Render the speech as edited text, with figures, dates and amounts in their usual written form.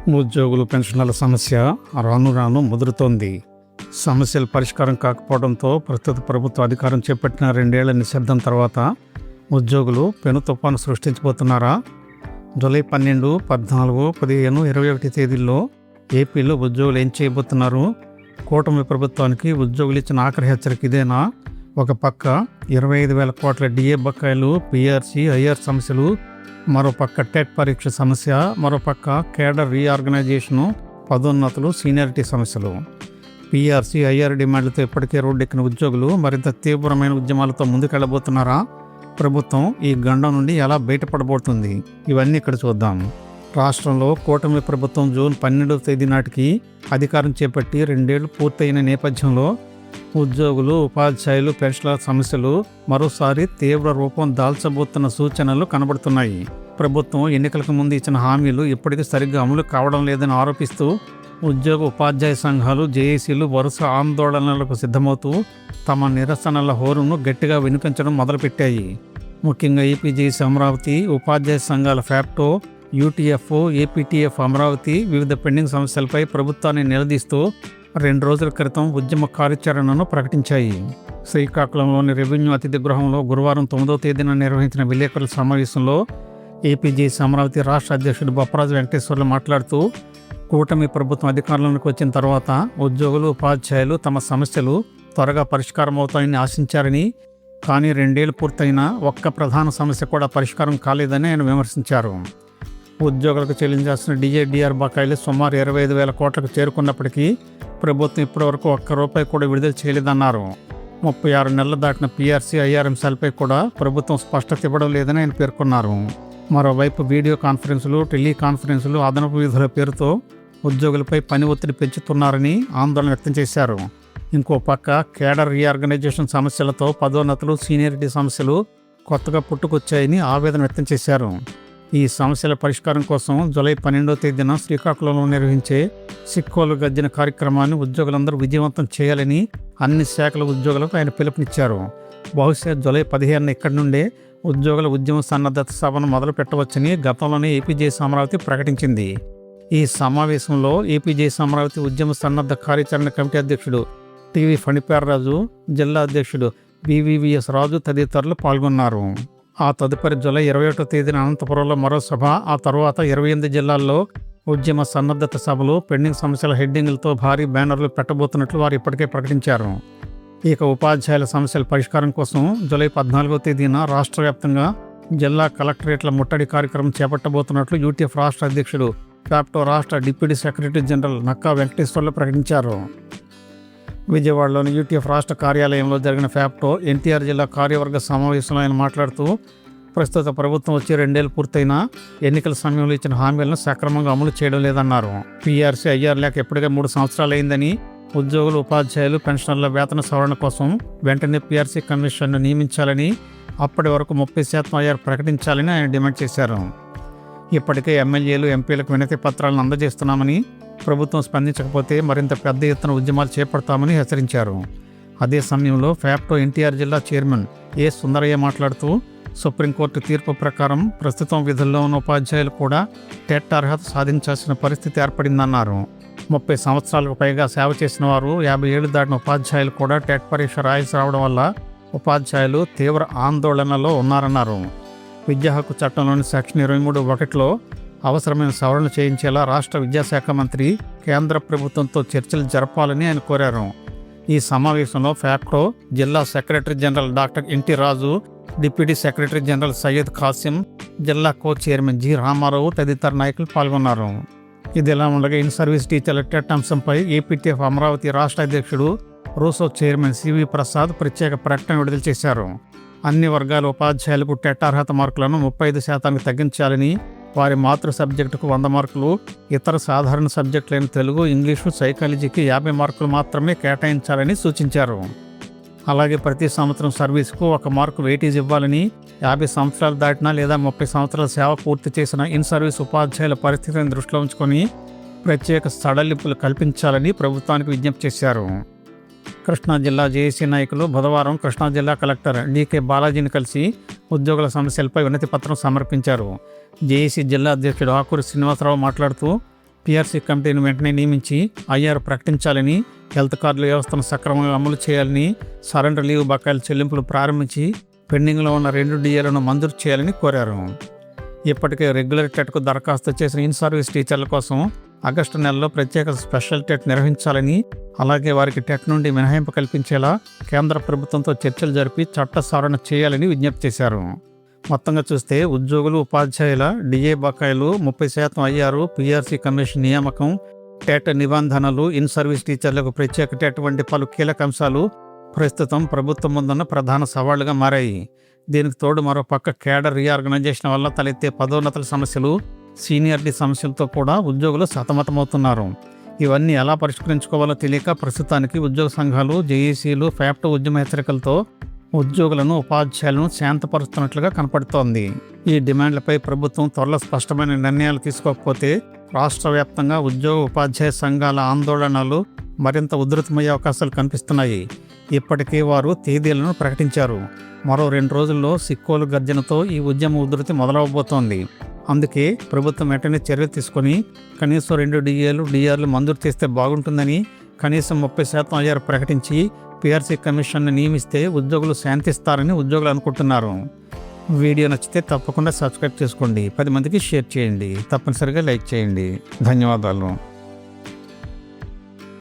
ఉద్యోగులు పెన్షన్ల సమస్య రాను రాను ముదురుతోంది. సమస్యల పరిష్కారం కాకపోవడంతో ప్రస్తుత ప్రభుత్వ అధికారం చేపట్టిన 2 ఏళ్ల నిశ్శబ్దం తర్వాత ఉద్యోగులు పెను తుఫాను సృష్టించబోతున్నారా? జూలై 12, 14, 15, 21 తేదీల్లో ఏపీలో ఉద్యోగులు ఏం చేయబోతున్నారు? కూటమి ప్రభుత్వానికి ఉద్యోగులు ఇచ్చిన ఆఖరి హెచ్చరిక ఇదేనా? ఒక పక్క 25,000 కోట్ల డిఏ బకాయిలు, పిఆర్సీ, ఐఆర్ సమస్యలు, మరోపక్క టెట్ పరీక్ష సమస్య, మరోపక్క కేడర్ రీఆర్గనైజేషను, పదోన్నతులు, సీనియారిటీ సమస్యలు. పిఆర్సీ, ఐఆర్ డిమాండ్లతో ఇప్పటికే రోడ్డెక్కిన ఉద్యోగులు మరింత తీవ్రమైన ఉద్యమాలతో ముందుకెళ్లబోతున్నారా? ప్రభుత్వం ఈ గండం నుండి ఎలా బయటపడబోతుంది? ఇవన్నీ ఇక్కడ చూద్దాం. రాష్ట్రంలో కూటమి ప్రభుత్వం జూన్ 12వ తేదీ నాటికి అధికారం చేపట్టి 2 ఏళ్లు పూర్తయిన నేపథ్యంలో ఉద్యోగులు, ఉపాధ్యాయులు, పెన్షన్ల సమస్యలు మరోసారి తీవ్ర రూపం దాల్చబోతున్న సూచనలు కనబడుతున్నాయి. ప్రభుత్వం ఎన్నికలకు ముందు ఇచ్చిన హామీలు ఇప్పటికీ సరిగ్గా అమలు కావడం లేదని ఆరోపిస్తూ ఉద్యోగ, ఉపాధ్యాయ సంఘాలు, జేఏసీలు వరుస ఆందోళనలకు సిద్ధమవుతూ తమ నిరసనల హోరును గట్టిగా వినిపించడం మొదలుపెట్టాయి. ముఖ్యంగా ఏపీజేఏసీ అమరావతి, ఉపాధ్యాయ సంఘాల ఫ్యాప్టో, యూటీఎఫ్, ఏపీటీఎఫ్ అమరావతి వివిధ పెండింగ్ సమస్యలపై ప్రభుత్వాన్ని నిలదీస్తూ 2 రోజుల క్రితం ఉద్యమ కార్యాచరణను ప్రకటించాయి. శ్రీకాకుళంలోని రెవెన్యూ అతిథి గృహంలో గురువారం 9వ తేదీన నిర్వహించిన విలేకరుల సమావేశంలో ఏపీజేఏసీ అమరావతి రాష్ట్ర అధ్యక్షుడు బొప్పరాజు వెంకటేశ్వర్లు మాట్లాడుతూ, కూటమి ప్రభుత్వం అధికారంలోకి వచ్చిన తర్వాత ఉద్యోగులు, ఉపాధ్యాయులు తమ సమస్యలు త్వరగా పరిష్కారం అవుతాయని ఆశించారని, కానీ 2 ఏళ్లు పూర్తయినా ఒక్క ప్రధాన సమస్య కూడా పరిష్కారం కాలేదని ఆయన విమర్శించారు. ఉద్యోగులకు చెల్లించాల్సిన డిఏ/డిఆర్ బకాయిలు సుమారు 25,000 కోట్లకు చేరుకున్నప్పటికీ ప్రభుత్వం ఇప్పటివరకు ఒక్క రూపాయి కూడా విడుదల చేయలేదన్నారు. 36 నెలలు దాటిన పిఆర్సీ, ఐఆర్ అంశాలపై కూడా ప్రభుత్వం స్పష్టత ఇవ్వడం లేదని ఆయన పేర్కొన్నారు. మరోవైపు వీడియో కాన్ఫరెన్సులు, టెలికాన్ఫరెన్సులు, అదనపు విధుల పేరుతో ఉద్యోగులపై పని ఒత్తిడి పెంచుతున్నారని ఆందోళన వ్యక్తం చేశారు. ఇంకో పక్క కేడర్ రీఆర్గనైజేషన్ సమస్యలతో పదోన్నతులు, సీనియారిటీ సమస్యలు కొత్తగా పుట్టుకొచ్చాయని ఆవేదన వ్యక్తం చేశారు. ఈ సమస్యల పరిష్కారం కోసం జూలై 12వ తేదీన శ్రీకాకుళంలో నిర్వహించే సిక్కోలు గర్జన కార్యక్రమాన్ని ఉద్యోగులందరూ విజయవంతం చేయాలని అన్ని శాఖల ఉద్యోగులకు ఆయన పిలుపునిచ్చారు. బహుశా జూలై 15న ఇక్కడి నుండే ఉద్యోగుల ఉద్యమ సన్నద్ధత సభను మొదలు పెట్టవచ్చని గతంలోనే ఏపీజేఏసీ అమరావతి ప్రకటించింది. ఈ సమావేశంలో ఏపీజేఏసీ అమరావతి ఉద్యమ సన్నద్ధ కార్యాచరణ కమిటీ అధ్యక్షుడు టీవీ ఫణిపేర్రాజు, జిల్లా అధ్యక్షుడు బీవీవీఎస్ రాజు తదితరులు పాల్గొన్నారు. ఆ తదుపరి జూలై 21వ తేదీన అనంతపురంలో మరో సభ, ఆ తర్వాత 28 జిల్లాల్లో ఉద్యమ సన్నద్ధత సభలు, పెండింగ్ సమస్యల హెడ్డింగులతో భారీ బ్యానర్లు పెట్టబోతున్నట్లు వారు ఇప్పటికే ప్రకటించారు. ఇక ఉపాధ్యాయుల సమస్యల పరిష్కారం కోసం జూలై 14వ తేదీన రాష్ట్ర వ్యాప్తంగా జిల్లా కలెక్టరేట్ల ముట్టడి కార్యక్రమం చేపట్టబోతున్నట్లు యూటీఎఫ్ రాష్ట్ర అధ్యక్షుడు, ఫ్యాప్టో రాష్ట్ర deputy secretary general Nakka Venkateswarlu ప్రకటించారు. విజయవాడలోని యూటీఎఫ్ రాష్ట్ర కార్యాలయంలో జరిగిన ఫ్యాప్టో ఎన్టీఆర్ జిల్లా కార్యవర్గ సమావేశంలో ఆయన మాట్లాడుతూ, ప్రస్తుత ప్రభుత్వం వచ్చి 2 ఏళ్లు పూర్తయినా ఎన్నికల సమయంలో ఇచ్చిన హామీలను సక్రమంగా అమలు చేయడం లేదన్నారు. పిఆర్సీ, ఐఆర్ లేక ఇప్పటికే 3 సంవత్సరాలు అయిందని, ఉద్యోగులు, ఉపాధ్యాయులు, పెన్షనర్ల వేతన సవరణ కోసం వెంటనే పిఆర్సీ కమిషన్ను నియమించాలని, అప్పటి వరకు 30% ఐఆర్ ప్రకటించాలని ఆయన డిమాండ్ చేశారు. ఇప్పటికే ఎమ్మెల్యేలు, ఎంపీలకు వినతి పత్రాలను అందజేస్తున్నామని, ప్రభుత్వం స్పందించకపోతే మరింత పెద్ద ఎత్తున ఉద్యమాలు చేపడతామని హెచ్చరించారు. అదే సమయంలో ఫ్యాప్టో ఎన్టీఆర్ జిల్లా చైర్మన్ ఏ సుందరయ్య మాట్లాడుతూ, సుప్రీంకోర్టు తీర్పు ప్రకారం ప్రస్తుతం విధుల్లో ఉన్న ఉపాధ్యాయులు కూడా టెట్ అర్హత సాధించాల్సిన పరిస్థితి ఏర్పడిందన్నారు. 30 సంవత్సరాలకు పైగా సేవ చేసిన వారు, 50 ఏళ్లు దాటిన ఉపాధ్యాయులు కూడా టెట్ పరీక్ష రాయాల్సి రావడం వల్ల ఉపాధ్యాయులు తీవ్ర ఆందోళనలో ఉన్నారన్నారు. విద్యా హక్కు చట్టంలోని సెక్షన్ 23(1)లో అవసరమైన సవరణ చేయించేలా రాష్ట్ర విద్యాశాఖ మంత్రి కేంద్ర ప్రభుత్వంతో చర్చలు జరపాలని ఆయన కోరారు. ఈ సమావేశంలో ఫ్యాప్టో జిల్లా secretary general doctor NT Raju, deputy secretary general Syed Khasim, జిల్లా కో చైర్మన్ జి రామారావు తదితర నాయకులు పాల్గొన్నారు. ఇదిలా ఉండగా ఇన్ సర్వీస్ టీచర్ల టెట్ అంశంపై ఏపీటీఎఫ్ అమరావతి రాష్ట్ర అధ్యక్షుడు, రూసో చైర్మన్ సివి ప్రసాద్ ప్రత్యేక ప్రకటన విడుదల చేశారు. అన్ని వర్గాల ఉపాధ్యాయులకు టెట్ అర్హత మార్కులను 35% తగ్గించాలని, వారి మాతృ సబ్జెక్టుకు 100 మార్కులు, ఇతర సాధారణ సబ్జెక్టులైన తెలుగు, ఇంగ్లీషు, సైకాలజీకి 50 మార్కులు మాత్రమే కేటాయించాలని సూచించారు. అలాగే ప్రతి సంవత్సరం సర్వీస్కు 1 మార్కు వెయిటేజ్ ఇవ్వాలని, 50 సంవత్సరాలు దాటినా లేదా 30 సంవత్సరాల సేవ పూర్తి చేసిన ఇన్ సర్వీస్ ఉపాధ్యాయుల పరిస్థితిని దృష్టిలో ఉంచుకొని ప్రత్యేక సడలింపులు కల్పించాలని ప్రభుత్వానికి విజ్ఞప్తి చేశారు. కృష్ణా జిల్లా జేఏసీ నాయకులు బుధవారం కృష్ణా జిల్లా కలెక్టర్ డీకే బాలాజీని కలిసి ఉద్యోగుల సమస్యలపై వినతి పత్రం సమర్పించారు. జేఏసీ జిల్లా అధ్యక్షుడు ఆకూరి శ్రీనివాసరావు మాట్లాడుతూ, పీఆర్సీ కమిటీని వెంటనే నియమించి ఐఆర్ ప్రకటించాలని, హెల్త్ కార్డుల వ్యవస్థను సక్రమంగా అమలు చేయాలని, సరెండర్ లీవ్ బకాయిల చెల్లింపులు ప్రారంభించి పెండింగ్లో ఉన్న 2 డిఏలను మంజూరు చేయాలని కోరారు. ఇప్పటికే రెగ్యులర్ టెట్కు దరఖాస్తు చేసిన ఇన్ సర్వీస్ టీచర్ల కోసం ఆగస్టు నెలలో ప్రత్యేక స్పెషల్ టెట్ నిర్వహించాలని, అలాగే వారికి టెట్ నుండి మినహాయింపు కల్పించేలా కేంద్ర ప్రభుత్వంతో చర్చలు జరిపి చట్ట సవరణ చేయాలని విజ్ఞప్తి చేశారు. మొత్తంగా చూస్తే ఉద్యోగులు, ఉపాధ్యాయుల డిఏ బకాయిలు, 30% ఐఆర్, పీఆర్సీ కమిషన్ నియామకం, టెట్ నిబంధనలు, ఇన్ సర్వీస్ టీచర్లకు ప్రత్యేక టెట్ వంటి పలు కీలక అంశాలు ప్రస్తుతం ప్రభుత్వం ముందున్న ప్రధాన సవాళ్లుగా మారాయి. దీనికి తోడు మరో పక్క కేడర్ రీఆర్గనైజేషన్ వల్ల తలెత్తే పదోన్నతుల సమస్యలు, సీనియారిటీ సమస్యలతో కూడా ఉద్యోగులు సతమతమవుతున్నారు. ఇవన్నీ ఎలా పరిష్కరించుకోవాలో తెలియక ప్రస్తుతానికి ఉద్యోగ సంఘాలు, జేఏసీలు, ఫ్యాప్టో ఉద్యమ హెచ్చరికలతో ఉద్యోగులను, ఉపాధ్యాయులను శాంతపరుస్తున్నట్లుగా కనపడుతోంది. ఈ డిమాండ్లపై ప్రభుత్వం త్వరలో స్పష్టమైన నిర్ణయాలు తీసుకోకపోతే రాష్ట్ర వ్యాప్తంగా ఉద్యోగ, ఉపాధ్యాయ సంఘాల ఆందోళనలు మరింత ఉధృతమయ్యే అవకాశాలు కనిపిస్తున్నాయి. ఇప్పటికే వారు తేదీలను ప్రకటించారు. మరో 2 రోజుల్లో సిక్కోలు గర్జనతో ఈ ఉద్యమ ఉధృతి మొదలవబోతోంది. అందుకే ప్రభుత్వం వెంటనే చర్యలు తీసుకొని కనీసం 2 డిఆర్లు మంజూరు చేస్తే బాగుంటుందని, కనీసం 30% ఐఆర్ ప్రకటించి పీఆర్సీ కమిషన్ను నియమిస్తే ఉద్యోగులు శాంతిస్తారని ఉద్యోగులు అనుకుంటున్నారు. వీడియో నచ్చితే తప్పకుండా సబ్స్క్రైబ్ చేసుకోండి, 10 మందికి షేర్ చేయండి, తప్పనిసరిగా లైక్ చేయండి. ధన్యవాదాలు.